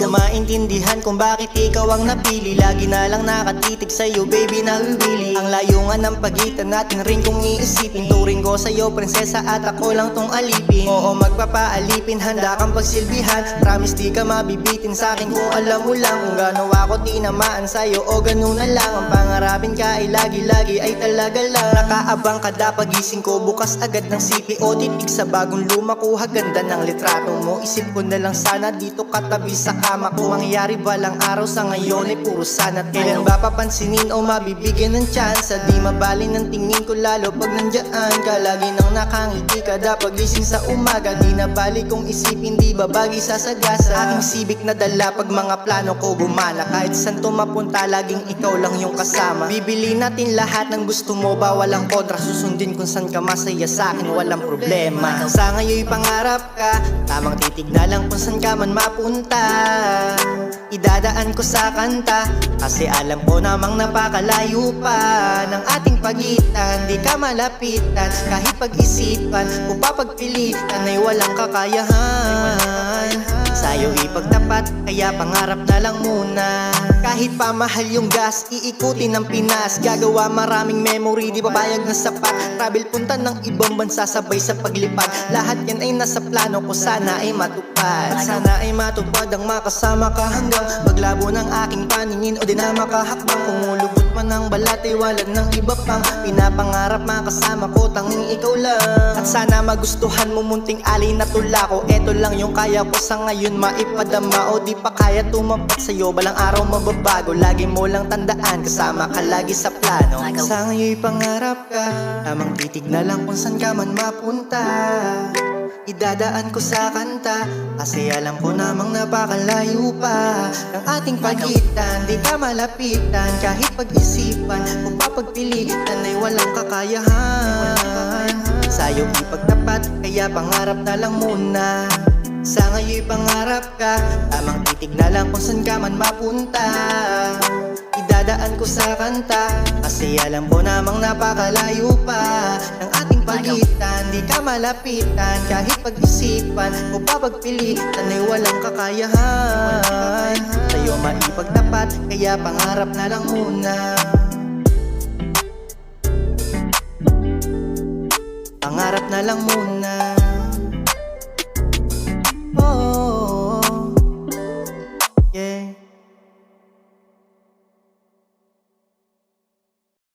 mo maintindihan kung bakit ikaw ang napili. Lagi na lang nakatitig sa'yo baby na uwili. Ang layo nga ng pagitan natin rin kung iisipin. Turing ko sa'yo prinsesa at ako lang tong alipin. Oo magpapaalipin, handa kang pagsilbihan. Promise di ka mabibitin sa'kin kung alam mo lang kung gaano ako tinamaan sa'yo o ganun na lang. Ang pangarapin ka ay lagi-lagi ay talaga lang. Nakaabang ka da pagising ko, bukas agad ng CPO. Titig sa bagong luma ko, haganda ng litrato mo. Isip ko na lang sana dito katabi sa kama ko. Mangyayari balang araw sa ngayon ay puro sana. Kailan ba papansinin o mabibigyan ng chance? Di mabali ng tingin ko lalo pag nandiyan ka. Lagi nang nakangiti ka da pagising sa umaga. Di na bali kong isipin, di babagi sa sagasa. Aking sibik na dala pag mga plano ko gumana. Kahit saan to mapunta, laging ikaw lang yung kasama. Bibili natin lahat ng gusto mo, bawal ang kontra. Susundin kung saan ka masaya sa akin, walang problema. Sa ngayon'y pangarap ka, tamang titig na lang kung saan ka man mapunta. Idadaan ko sa kanta, kasi alam ko namang napakalayo pa ng ating pagitan. Di ka malapitan, kahit pag-isipan o papagpilitan ay walang kakayahan sa'yo ipagtapat, kaya pangarap na lang muna. Kahit pa mahal yung gas, iikutin ng Pinas. Gagawa maraming memory, di papayag na sapat. Travel punta ng ibang bansa, sabay sa paglipad. Lahat yan ay nasa plano ko, sana ay matupad. Sana ay matupad ang makasama ka hanggang maglabo ng aking paningin o di na makahakbang. Pumulubot man ang balat ay wala ng iba pang pinapangarap makasama ko, tanging ikaw lang. At sana magustuhan mo munting alay na tula ko. Eto lang yung kaya ko sa ngayon maipadama o di pa kaya tumapat sa'yo. Balang araw mababago, lagi mo lang tandaan, kasama ka lagi sa plano. Sa ngayon'y pangarap ka, tamang titig na lang kung saan ka man mapunta. Idadaan ko sa kanta, kasi alam ko namang napakalayo pa ng ating pagitan. Di ka malapitan, kahit pag-isipan o papagpilitan ay walang kakayahan sa'yo ipagtapat, kaya pangarap na lang muna. Sa ngayon'y pangarap ka, tamang titig na lang kung saan ka man mapunta. Idadaan ko sa kanta, kasi alam ko namang napakalayo pa ng ating pagitan. Di ka malapitan, kahit pag-isipan o papagpilitan ay walang kakayahan sa'yo maipagtapat, kaya pangarap na lang muna. Pangarap na lang muna.